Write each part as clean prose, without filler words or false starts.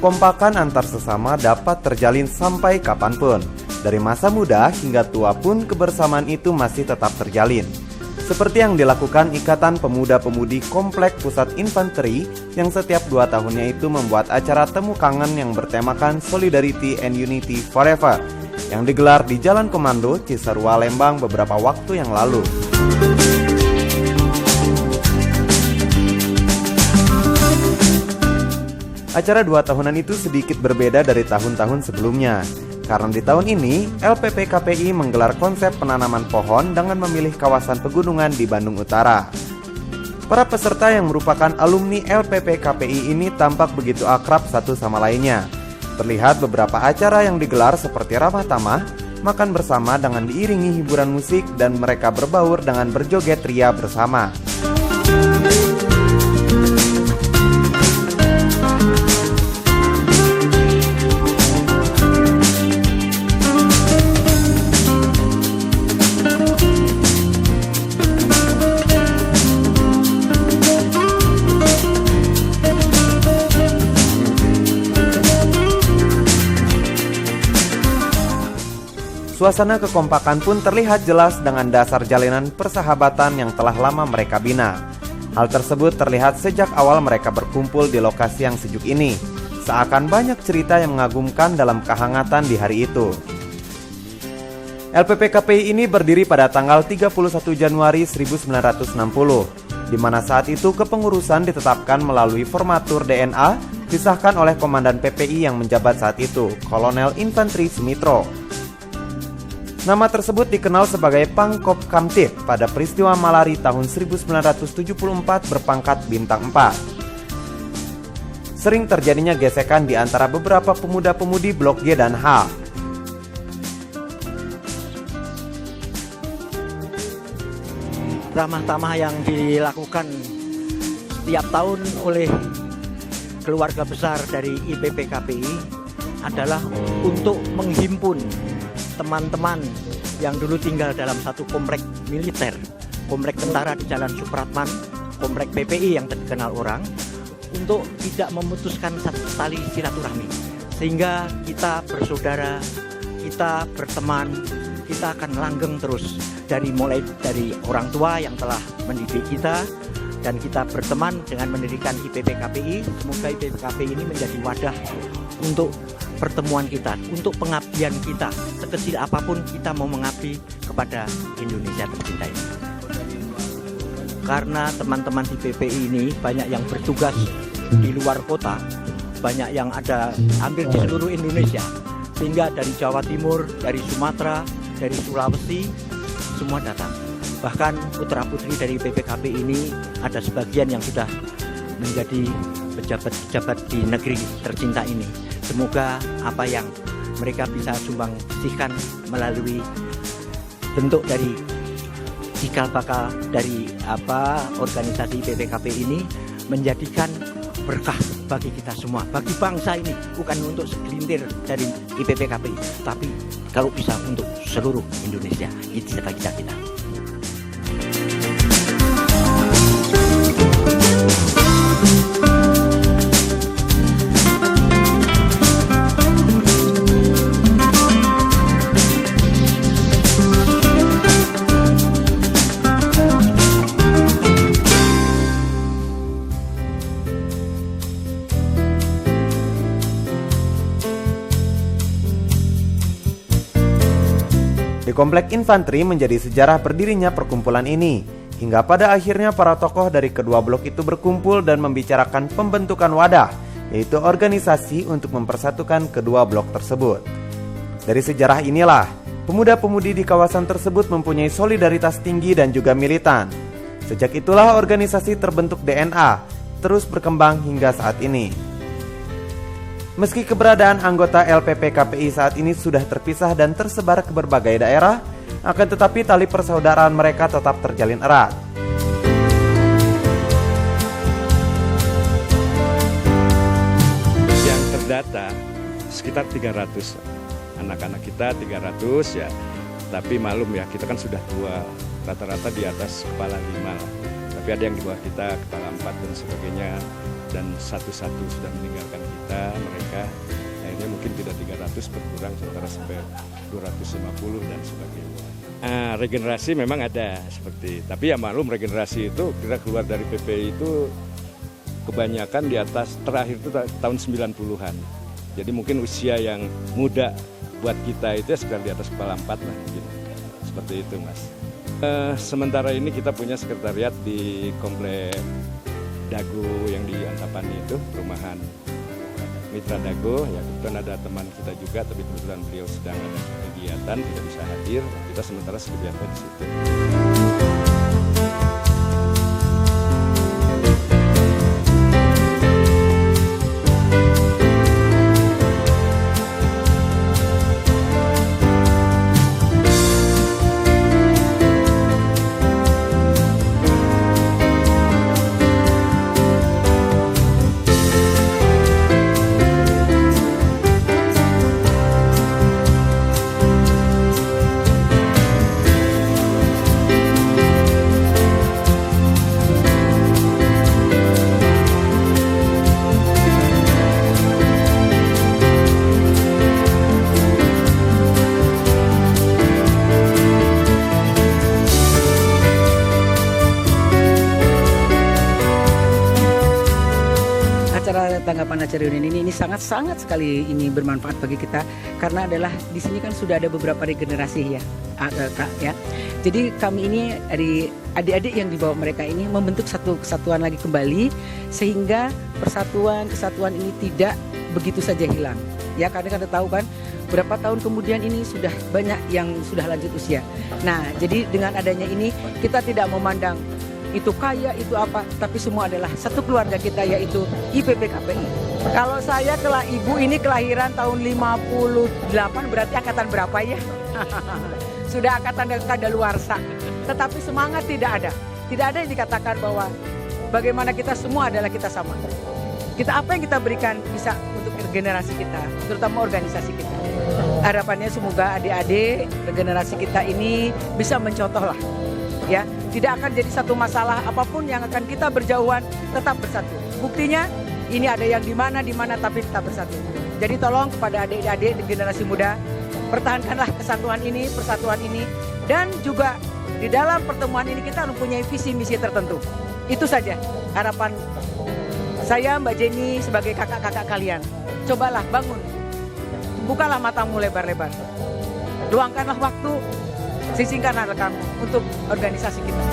Kekompakan antar sesama dapat terjalin sampai kapanpun. Dari masa muda hingga tua pun kebersamaan itu masih tetap terjalin. Seperti yang dilakukan Ikatan Pemuda-Pemudi Komplek Pusat Infanteri yang setiap 2 tahunnya itu membuat acara temu kangen yang bertemakan Solidarity and Unity Forever yang digelar di Jalan Komando, Cisarua, Lembang beberapa waktu yang lalu. Acara 2 tahunan itu sedikit berbeda dari tahun-tahun sebelumnya. Karena di tahun ini, LPP KPI menggelar konsep penanaman pohon dengan memilih kawasan pegunungan di Bandung Utara. Para peserta yang merupakan alumni LPP KPI ini tampak begitu akrab satu sama lainnya. Terlihat beberapa acara yang digelar seperti ramah tamah, makan bersama dengan diiringi hiburan musik, dan mereka berbaur dengan berjoget ria bersama. Suasana kekompakan pun terlihat jelas dengan dasar jalinan persahabatan yang telah lama mereka bina. Hal tersebut terlihat sejak awal mereka berkumpul di lokasi yang sejuk ini. Seakan banyak cerita yang mengagumkan dalam kehangatan di hari itu. LPP KPI ini berdiri pada tanggal 31 Januari 1960, di mana saat itu kepengurusan ditetapkan melalui formatur DNA, disahkan oleh Komandan PPI yang menjabat saat itu, Kolonel Infanteri Sumitro. Nama tersebut dikenal sebagai Pangkop Kamtib pada peristiwa Malari tahun 1974 berpangkat bintang 4. Sering terjadinya gesekan di antara beberapa pemuda-pemudi Blok G dan H. Ramah tamah yang dilakukan setiap tahun oleh keluarga besar dari IPP KPI adalah untuk menghimpun teman-teman yang dulu tinggal dalam satu komplek militer, komplek tentara di Jalan Supratman, komplek PPI yang terkenal orang, untuk tidak memutuskan tali silaturahmi, sehingga kita bersaudara, kita berteman, kita akan langgeng terus mulai dari orang tua yang telah mendidik kita, dan kita berteman dengan mendirikan IPP KPI. Semoga IPP KPI ini menjadi wadah untuk pertemuan kita, untuk pengabdian kita, sekecil apapun kita mau mengabdi kepada Indonesia tercinta ini. Karena teman-teman di PPI ini banyak yang bertugas di luar kota, banyak yang ada hampir di seluruh Indonesia, sehingga dari Jawa Timur, dari Sumatera, dari Sulawesi, semua datang. Bahkan putra-putri dari PPKP ini ada sebagian yang sudah menjadi pejabat-pejabat di negeri tercinta ini. Semoga apa yang mereka bisa sumbangsikan melalui bentuk dari cikal bakal dari organisasi PPKP ini menjadikan berkah bagi kita semua, bagi bangsa ini, bukan untuk segelintir dari IPP KPI, tapi kalau bisa untuk seluruh Indonesia. Itu cita-cita kita. Di Komplek Infanteri menjadi sejarah berdirinya perkumpulan ini, hingga pada akhirnya para tokoh dari kedua blok itu berkumpul dan membicarakan pembentukan wadah, yaitu organisasi untuk mempersatukan kedua blok tersebut. Dari sejarah inilah, pemuda-pemudi di kawasan tersebut mempunyai solidaritas tinggi dan juga militan. Sejak itulah organisasi terbentuk DNA, terus berkembang hingga saat ini. Meski keberadaan anggota LPP KPI saat ini sudah terpisah dan tersebar ke berbagai daerah, akan tetapi tali persaudaraan mereka tetap terjalin erat. Yang terdata sekitar 300 anak-anak kita, 300 ya. Tapi malum ya, kita kan sudah tua, rata-rata di atas kepala 5 lah. Tapi ada yang di bawah kita, kepala 4 dan sebagainya. dan satu-satu sudah meninggalkan kita, mereka akhirnya mungkin tidak 300 berkurang sementara sampai 250 dan sebagainya. Regenerasi memang ada seperti, tapi ya maklum regenerasi itu kita keluar dari PPI itu kebanyakan di atas terakhir itu tahun 90-an. Jadi mungkin usia yang muda buat kita itu ya sekitar di atas kepala 4 lah mungkin. Seperti itu Mas. Sementara ini kita punya sekretariat di Komplek Dago yang di Antapani itu, perumahan Mitra Dago, ya kebetulan ada teman kita juga, tapi kebetulan beliau sedang ada kegiatan, tidak bisa hadir, kita sementara kegiatan di situ. Tanggapan acara reuni ini sangat-sangat sekali ini bermanfaat bagi kita karena adalah di sini kan sudah ada beberapa regenerasi ya, Kak ya. Jadi kami ini dari adik-adik yang dibawa mereka ini membentuk satu kesatuan lagi kembali sehingga kesatuan ini tidak begitu saja hilang. Ya karena kita tahu kan berapa tahun kemudian ini sudah banyak yang sudah lanjut usia. Nah jadi dengan adanya ini kita tidak memandang itu kaya, itu apa, tapi semua adalah satu keluarga kita yaitu IPP KPI. Kalau saya ibu ini kelahiran tahun 58 berarti angkatan berapa ya? Sudah angkatan kadaluarsa. Tetapi semangat tidak ada. Tidak ada yang dikatakan bahwa bagaimana kita semua adalah kita sama. Kita apa yang kita berikan bisa untuk generasi kita, terutama organisasi kita. Harapannya semoga adik-adik regenerasi kita ini bisa mencontoh lah. Ya, tidak akan jadi satu masalah apapun yang akan kita berjauhan tetap bersatu. Buktinya ini ada yang di mana tapi tetap bersatu. Jadi tolong kepada adik-adik di generasi muda pertahankanlah persatuan ini dan juga di dalam pertemuan ini kita mempunyai visi misi tertentu. Itu saja harapan saya Mbak Jenny sebagai kakak-kakak kalian. Cobalah bangun, bukalah matamu lebar-lebar, luangkanlah waktu. Sisingkanlah kamu untuk organisasi kita.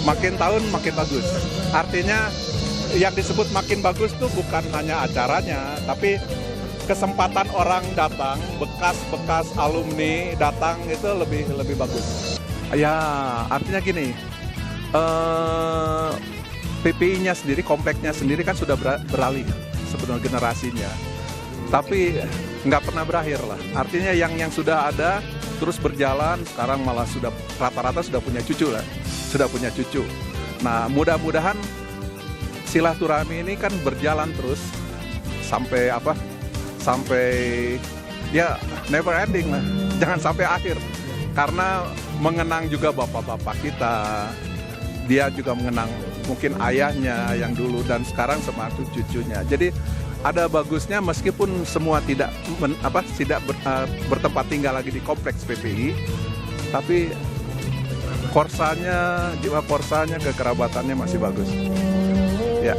Makin tahun makin bagus. Artinya yang disebut makin bagus tuh bukan hanya acaranya, tapi kesempatan orang datang, bekas alumni datang itu lebih bagus. Ya, artinya gini, PPI-nya sendiri, kompleknya sendiri kan sudah beralih sebenarnya generasinya. Tapi nggak pernah berakhir lah. Artinya yang sudah ada terus berjalan, sekarang malah sudah rata-rata sudah punya cucu lah. Sudah punya cucu. Nah, mudah-mudahan silaturahmi ini kan berjalan terus sampai ya never ending lah. Jangan sampai akhir. karena mengenang juga bapak-bapak kita. Dia juga mengenang mungkin ayahnya yang dulu dan sekarang sama cucunya. Jadi ada bagusnya meskipun semua tidak bertempat tinggal lagi di kompleks PPI, tapi korsanya, jiwa korsanya, kekerabatannya masih bagus. Ya.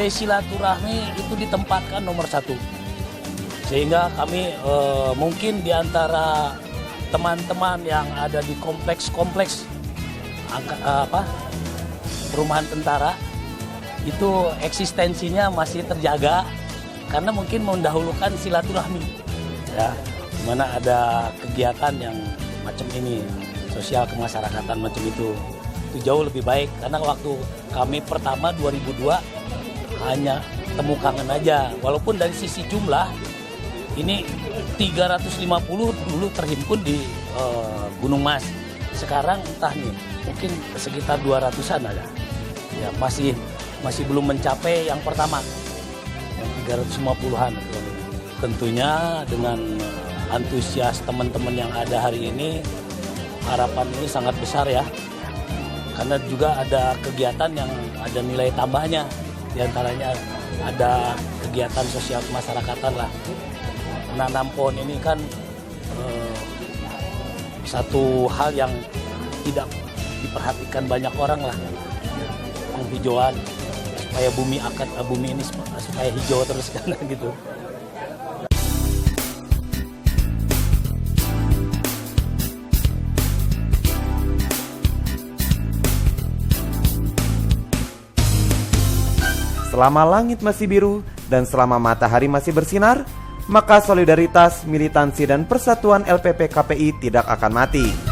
Silaturahmi itu ditempatkan nomor satu, sehingga kami mungkin di antara teman-teman yang ada di kompleks perumahan tentara itu eksistensinya masih terjaga karena mungkin mendahulukan silaturahmi, ya, dimana ada kegiatan yang macam ini, sosial kemasyarakatan macam itu jauh lebih baik karena waktu kami pertama 2002 hanya temu kangen aja, walaupun dari sisi jumlah ini 350 dulu terhimpun di Gunung Mas. Sekarang entah nih, mungkin sekitar 200-an ada. Ya masih belum mencapai yang pertama, yang 350-an. Tentunya dengan antusias teman-teman yang ada hari ini, harapan ini sangat besar ya. Karena juga ada kegiatan yang ada nilai tambahnya. Di antaranya ada kegiatan sosial kemasyarakatan lah. Menanam pohon ini kan satu hal yang tidak diperhatikan banyak orang lah. Penghijauan supaya bumi ini supaya hijau terus kan gitu. Selama langit masih biru dan selama matahari masih bersinar, maka solidaritas, militansi, dan persatuan LPP KPI tidak akan mati.